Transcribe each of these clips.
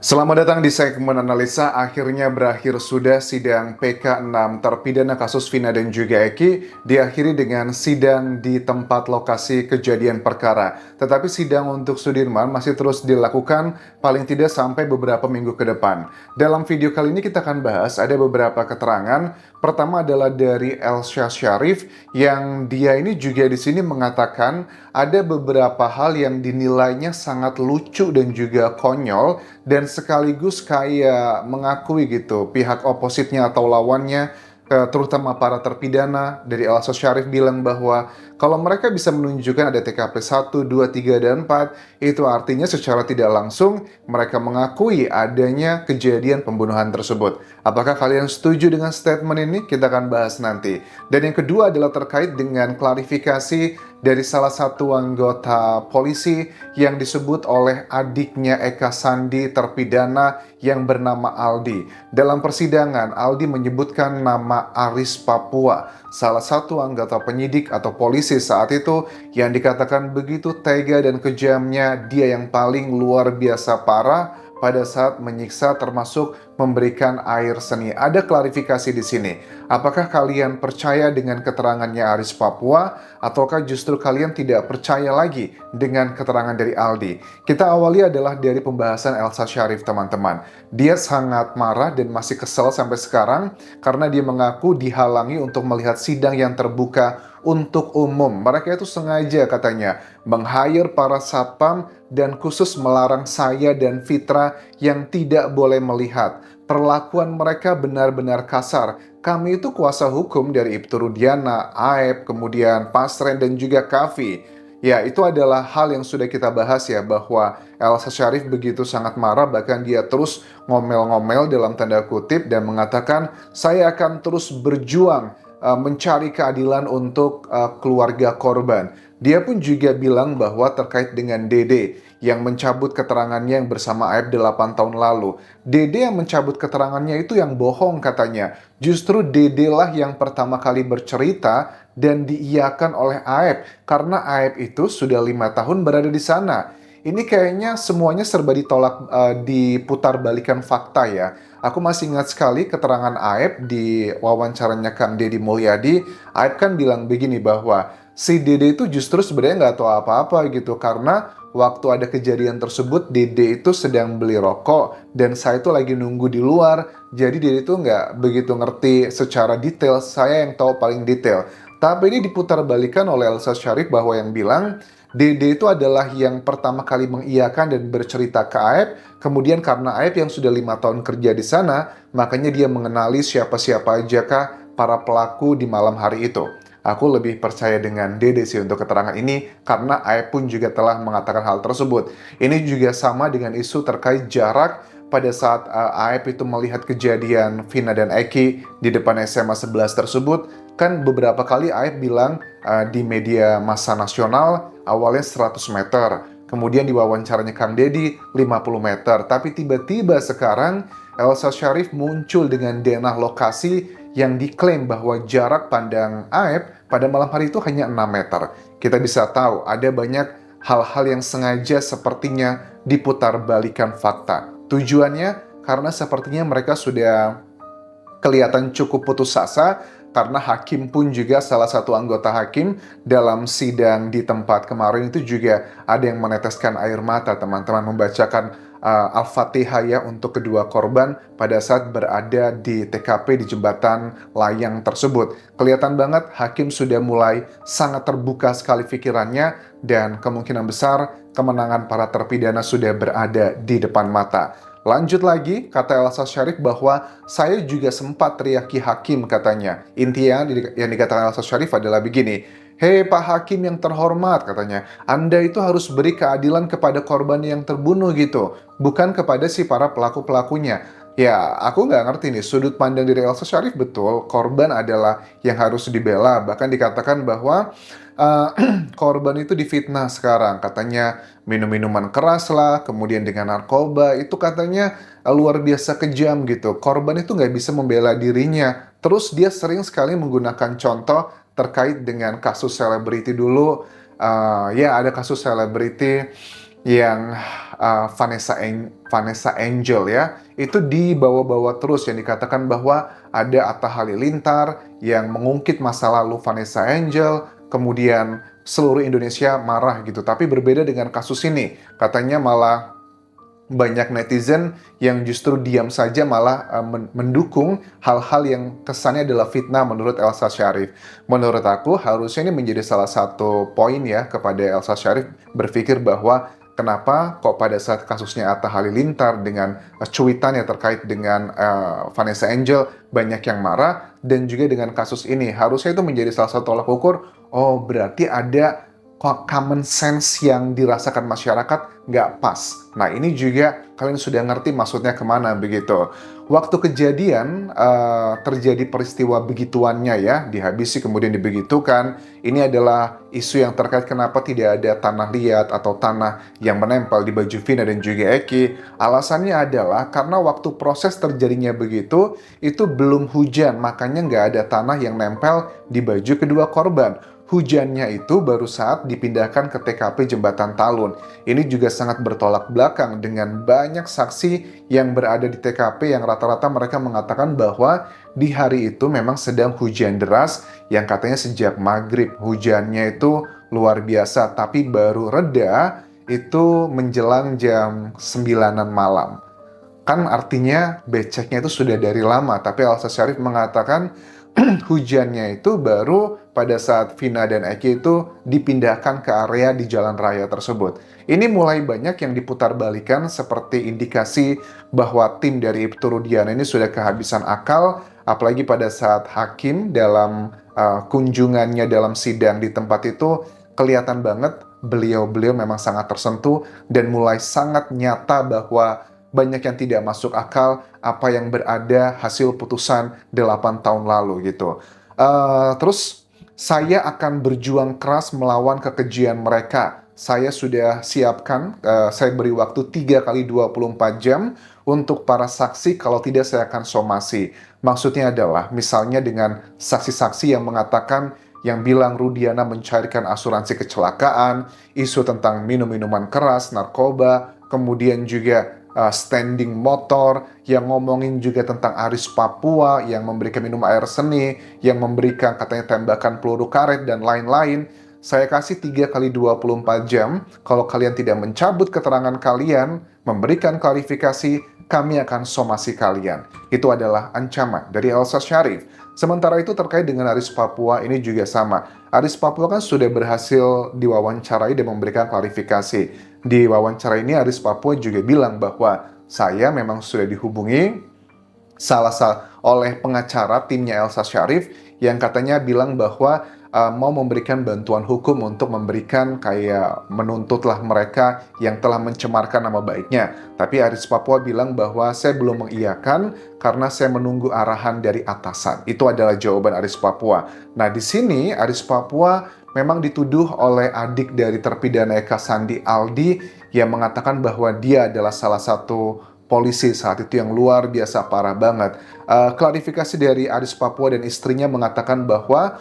Selamat datang di segmen analisa. Akhirnya berakhir sudah sidang PK6 terpidana kasus Vina dan juga Eki diakhiri dengan sidang di tempat lokasi kejadian perkara. Tetapi sidang untuk Sudirman masih terus dilakukan paling tidak sampai beberapa minggu ke depan. Dalam video kali ini kita akan bahas ada beberapa keterangan. Pertama adalah dari Elsa Syarif yang dia ini juga di sini mengatakan ada beberapa hal yang dinilainya sangat lucu dan juga konyol dan sekaligus kayak mengakui gitu pihak opositnya atau lawannya, terutama para terpidana. Dari Elsa Syarif bilang bahwa kalau mereka bisa menunjukkan ada TKP 1, 2, 3, dan 4, itu artinya secara tidak langsung mereka mengakui adanya kejadian pembunuhan tersebut. Apakah kalian setuju dengan statement ini? Kita akan bahas nanti. Dan yang kedua adalah terkait dengan klarifikasi dari salah satu anggota polisi yang disebut oleh adiknya Eka Sandi terpidana yang bernama Aldi. Dalam persidangan, Aldi menyebutkan nama Aris Papua, salah satu anggota penyidik atau polisi saat itu yang dikatakan begitu tega dan kejamnya, dia yang paling luar biasa parah pada saat menyiksa termasuk memberikan air seni. Ada klarifikasi di sini. Apakah kalian percaya dengan keterangannya Aris Papua ataukah justru kalian tidak percaya lagi dengan keterangan dari Aldi? Kita awali adalah dari pembahasan Elsa Syarif, teman-teman. Dia sangat marah dan masih kesal sampai sekarang karena dia mengaku dihalangi untuk melihat sidang yang terbuka untuk umum. Mereka itu sengaja katanya meng-hire para satpam dan khusus melarang saya dan Fitra yang tidak boleh melihat. Perlakuan mereka benar-benar kasar. Kami itu kuasa hukum dari Ibtu Rudiana, Aep, kemudian Pasren dan juga Kavi. Ya, itu adalah hal yang sudah kita bahas ya, bahwa Elsa Syarif begitu sangat marah, bahkan dia terus ngomel-ngomel dalam tanda kutip dan mengatakan, saya akan terus berjuang mencari keadilan untuk keluarga korban. Dia pun juga bilang bahwa terkait dengan Dede yang mencabut keterangannya yang bersama Aib 8 tahun lalu. Dede yang mencabut keterangannya itu yang bohong katanya. Justru Dede lah yang pertama kali bercerita dan diiyakan oleh Aib karena Aib itu sudah 5 tahun berada di sana. Ini kayaknya semuanya serba ditolak, diputar balikan fakta ya. Aku masih ingat sekali keterangan Aib di wawancaranya Kang Deddy Mulyadi. Aib kan bilang begini bahwa si Dede itu justru sebenarnya nggak tahu apa-apa gitu. Karena waktu ada kejadian tersebut, Dede itu sedang beli rokok dan saya itu lagi nunggu di luar. Jadi Dede itu nggak begitu ngerti secara detail, saya yang tahu paling detail. Tapi ini diputar balikan oleh Elsa Syarif bahwa yang bilang Dede itu adalah yang pertama kali mengiyakan dan bercerita ke Aib. Kemudian karena Aib yang sudah 5 tahun kerja di sana, makanya dia mengenali siapa-siapa aja kah para pelaku di malam hari itu. Aku lebih percaya dengan Dede sih untuk keterangan ini, karena Aib pun juga telah mengatakan hal tersebut. Ini juga sama dengan isu terkait jarak pada saat Aib itu melihat kejadian Vina dan Eki di depan SMA 11 tersebut. Kan beberapa kali Aib bilang di media massa nasional awalnya 100 meter, kemudian di wawancaranya Kang Deddy 50 meter, tapi tiba-tiba sekarang Elsa Syarif muncul dengan denah lokasi yang diklaim bahwa jarak pandang Aib pada malam hari itu hanya 6 meter. Kita bisa tahu ada banyak hal-hal yang sengaja sepertinya diputar balikan fakta. Tujuannya karena sepertinya mereka sudah kelihatan cukup putus asa, karena hakim pun juga salah satu anggota hakim dalam sidang di tempat kemarin itu juga ada yang meneteskan air mata, teman-teman, membacakan Al-Fatihah ya untuk kedua korban pada saat berada di TKP di jembatan layang tersebut. Kelihatan banget hakim sudah mulai sangat terbuka sekali pikirannya dan kemungkinan besar kemenangan para terpidana sudah berada di depan mata. Lanjut lagi, kata Elsa Syarif bahwa saya juga sempat teriaki hakim katanya. Intinya yang dikatakan Elsa Syarif adalah begini, hei Pak Hakim yang terhormat katanya, Anda itu harus beri keadilan kepada korban yang terbunuh gitu, bukan kepada si para pelaku-pelakunya. Ya, aku nggak ngerti nih, sudut pandang dari Elsa Syarif betul, korban adalah yang harus dibela. Bahkan dikatakan bahwa korban itu difitnah sekarang, katanya minum minuman keras lah, kemudian dengan narkoba, itu katanya luar biasa kejam gitu. Korban itu nggak bisa membela dirinya. Terus dia sering sekali menggunakan contoh terkait dengan kasus selebriti dulu. Ya, ada kasus selebriti yang Vanessa Angel ya, itu dibawa-bawa terus yang dikatakan bahwa ada Atta Halilintar yang mengungkit masa lalu Vanessa Angel, kemudian seluruh Indonesia marah gitu. Tapi berbeda dengan kasus ini, katanya malah banyak netizen yang justru diam saja malah mendukung hal-hal yang kesannya adalah fitnah menurut Elsa Syarif. Menurut aku harusnya ini menjadi salah satu poin ya kepada Elsa Syarif berpikir bahwa kenapa kok pada saat kasusnya Atta Halilintar dengan cuitannya terkait dengan Vanessa Angel banyak yang marah, dan juga dengan kasus ini harusnya itu menjadi salah satu tolak ukur. Oh, berarti ada common sense yang dirasakan masyarakat nggak pas. Nah, ini juga kalian sudah ngerti maksudnya kemana begitu. Waktu kejadian terjadi peristiwa begituannya ya, dihabisi kemudian dibegitukan. Ini adalah isu yang terkait kenapa tidak ada tanah liat atau tanah yang menempel di baju Vina dan juga Eki. Alasannya adalah karena waktu proses terjadinya begitu, itu belum hujan, makanya nggak ada tanah yang nempel di baju kedua korban. Hujannya itu baru saat dipindahkan ke TKP Jembatan Talun. Ini juga sangat bertolak belakang dengan banyak saksi yang berada di TKP yang rata-rata mereka mengatakan bahwa di hari itu memang sedang hujan deras yang katanya sejak maghrib. Hujannya itu luar biasa, tapi baru reda itu menjelang jam 9-an malam. Kan artinya beceknya itu sudah dari lama, tapi Elsa Syarif mengatakan hujannya itu baru pada saat Vina dan Eki itu dipindahkan ke area di jalan raya tersebut. Ini mulai banyak yang diputarbalikan seperti indikasi bahwa tim dari Ibtu Rudiana ini sudah kehabisan akal, apalagi pada saat hakim dalam kunjungannya dalam sidang di tempat itu kelihatan banget beliau-beliau memang sangat tersentuh dan mulai sangat nyata bahwa banyak yang tidak masuk akal apa yang berada hasil putusan 8 tahun lalu gitu. Terus saya akan berjuang keras melawan kekejian mereka. Saya sudah siapkan, saya beri waktu 3 kali 24 jam untuk para saksi, kalau tidak saya akan somasi. Maksudnya adalah misalnya dengan saksi-saksi yang mengatakan yang bilang Rudiana mencairkan asuransi kecelakaan, isu tentang minum-minuman keras, narkoba, kemudian juga standing motor, yang ngomongin juga tentang Aris Papua, yang memberikan minum air seni, yang memberikan katanya tembakan peluru karet, dan lain-lain. Saya kasih 3 kali 24 jam, kalau kalian tidak mencabut keterangan kalian, memberikan klarifikasi, kami akan somasi kalian. Itu adalah ancaman dari Elsa Syarif. Sementara itu terkait dengan Aris Papua ini juga sama. Aris Papua kan sudah berhasil diwawancarai dan memberikan klarifikasi. Di wawancara ini Aris Papua juga bilang bahwa saya memang sudah dihubungi oleh pengacara timnya Elsa Syarif yang katanya bilang bahwa mau memberikan bantuan hukum untuk memberikan kayak menuntutlah mereka yang telah mencemarkan nama baiknya. Tapi Aris Papua bilang bahwa saya belum mengiyakan karena saya menunggu arahan dari atasan. Itu adalah jawaban Aris Papua. Nah, di sini Aris Papua memang dituduh oleh adik dari terpidana Eka Sandi Aldi yang mengatakan bahwa dia adalah salah satu polisi saat itu yang luar biasa parah banget. Klarifikasi dari Aris Papua dan istrinya mengatakan bahwa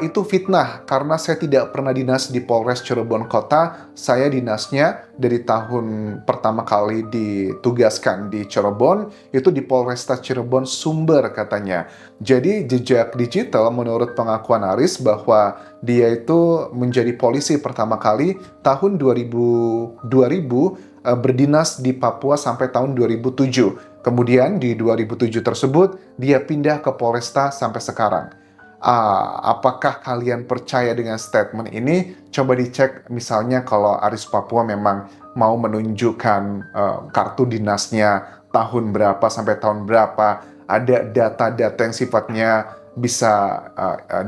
itu fitnah karena saya tidak pernah dinas di Polres Cirebon Kota. Saya dinasnya dari tahun pertama kali ditugaskan di Cirebon itu di Polresta Cirebon Sumber katanya. Jadi jejak digital menurut pengakuan Aris bahwa dia itu menjadi polisi pertama kali tahun 2000 berdinas di Papua sampai tahun 2007. Kemudian di 2007 tersebut dia pindah ke Polresta sampai sekarang. Apakah kalian percaya dengan statement ini? Coba dicek misalnya kalau Aris Papua memang mau menunjukkan kartu dinasnya tahun berapa sampai tahun berapa, ada data-data yang sifatnya bisa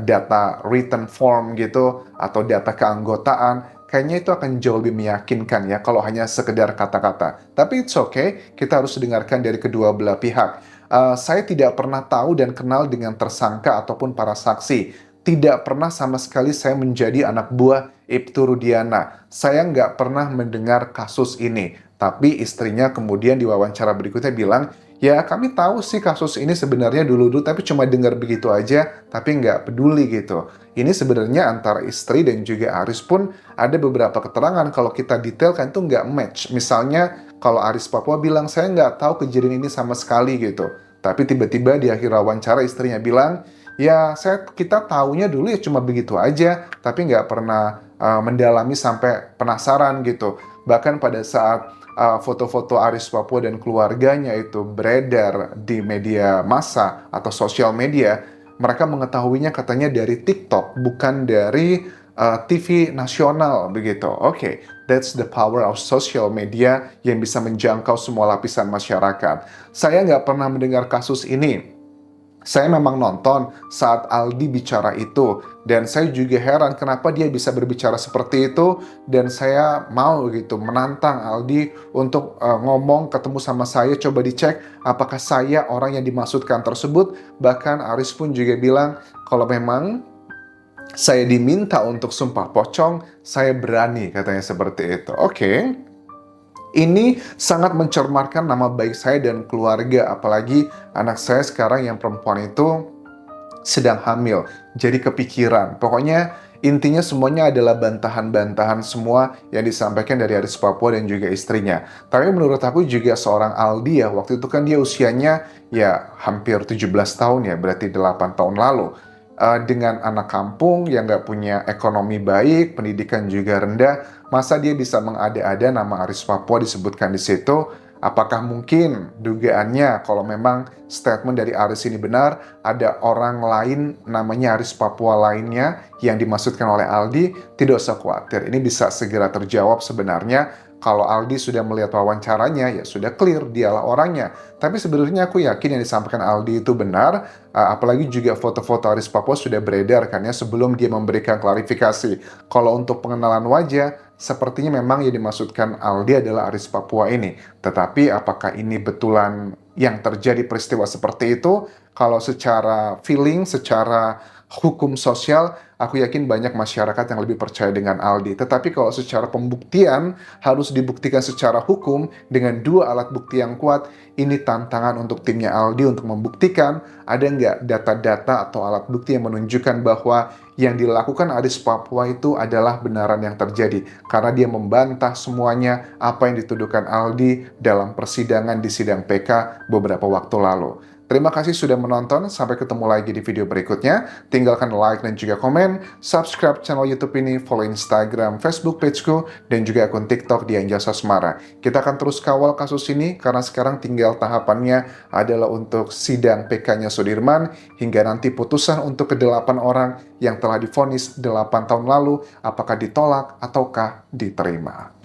data written form gitu atau data keanggotaan, kayaknya itu akan jauh lebih meyakinkan ya kalau hanya sekedar kata-kata. Tapi it's okay, kita harus dengarkan dari kedua belah pihak. Saya tidak pernah tahu dan kenal dengan tersangka ataupun para saksi. Tidak pernah sama sekali saya menjadi anak buah Ibtu Rudiana. Saya nggak pernah mendengar kasus ini. Tapi istrinya kemudian di wawancara berikutnya bilang, ya kami tahu sih kasus ini sebenarnya dulu-dulu, tapi cuma dengar begitu aja, tapi nggak peduli gitu. Ini sebenarnya antara istri dan juga Aris pun ada beberapa keterangan kalau kita detailkan itu nggak match. Misalnya kalau Aris Papua bilang, saya nggak tahu kejadian ini sama sekali gitu. Tapi tiba-tiba di akhir wawancara istrinya bilang, ya kita taunya dulu ya cuma begitu aja, tapi nggak pernah mendalami sampai penasaran gitu. Bahkan pada saat foto-foto Aris Papua dan keluarganya itu beredar di media massa atau sosial media, mereka mengetahuinya katanya dari TikTok, bukan dari TV nasional begitu. Oke, that's the power of social media yang bisa menjangkau semua lapisan masyarakat. Saya nggak pernah mendengar kasus ini. Saya memang nonton saat Aldi bicara itu, dan saya juga heran kenapa dia bisa berbicara seperti itu, dan saya mau gitu menantang Aldi untuk ngomong ketemu sama saya, coba dicek apakah saya orang yang dimaksudkan tersebut. Bahkan Aris pun juga bilang kalau memang saya diminta untuk sumpah pocong, saya berani, katanya seperti itu. Oke. Ini sangat mencermarkan nama baik saya dan keluarga, apalagi anak saya sekarang yang perempuan itu sedang hamil. Jadi kepikiran. Pokoknya intinya semuanya adalah bantahan-bantahan semua yang disampaikan dari Aris Papua dan juga istrinya. Tapi menurut aku juga seorang Aldi ya, waktu itu kan dia usianya ya hampir 17 tahun ya, berarti 8 tahun lalu. Dengan anak kampung yang nggak punya ekonomi baik, pendidikan juga rendah, masa dia bisa mengada-ada nama Aris Papua disebutkan di situ? Apakah mungkin dugaannya kalau memang statement dari Aris ini benar, ada orang lain namanya Aris Papua lainnya yang dimaksudkan oleh Aldi? Tidak usah khawatir, ini bisa segera terjawab sebenarnya. Kalau Aldi sudah melihat wawancaranya, ya sudah clear, dialah orangnya. Tapi sebenarnya aku yakin yang disampaikan Aldi itu benar, apalagi juga foto-foto Aris Papua sudah beredar kan ya sebelum dia memberikan klarifikasi. Kalau untuk pengenalan wajah, sepertinya memang yang dimaksudkan Aldi adalah Aris Papua ini. Tetapi apakah ini betulan yang terjadi peristiwa seperti itu? Kalau secara feeling, secara hukum sosial, aku yakin banyak masyarakat yang lebih percaya dengan Aldi. Tetapi kalau secara pembuktian, harus dibuktikan secara hukum dengan dua alat bukti yang kuat. Ini tantangan untuk timnya Aldi untuk membuktikan ada nggak data-data atau alat bukti yang menunjukkan bahwa yang dilakukan Aris Papua itu adalah benaran yang terjadi. Karena dia membantah semuanya apa yang dituduhkan Aldi dalam persidangan di sidang PK beberapa waktu lalu. Terima kasih sudah menonton, sampai ketemu lagi di video berikutnya. Tinggalkan like dan juga komen, subscribe channel YouTube ini, follow Instagram, Facebook pageku, dan juga akun TikTok di Anjasa Semara. Kita akan terus kawal kasus ini, karena sekarang tinggal tahapannya adalah untuk sidang PK-nya Sudirman, hingga nanti putusan untuk ke-8 orang yang telah divonis 8 tahun lalu, apakah ditolak ataukah diterima.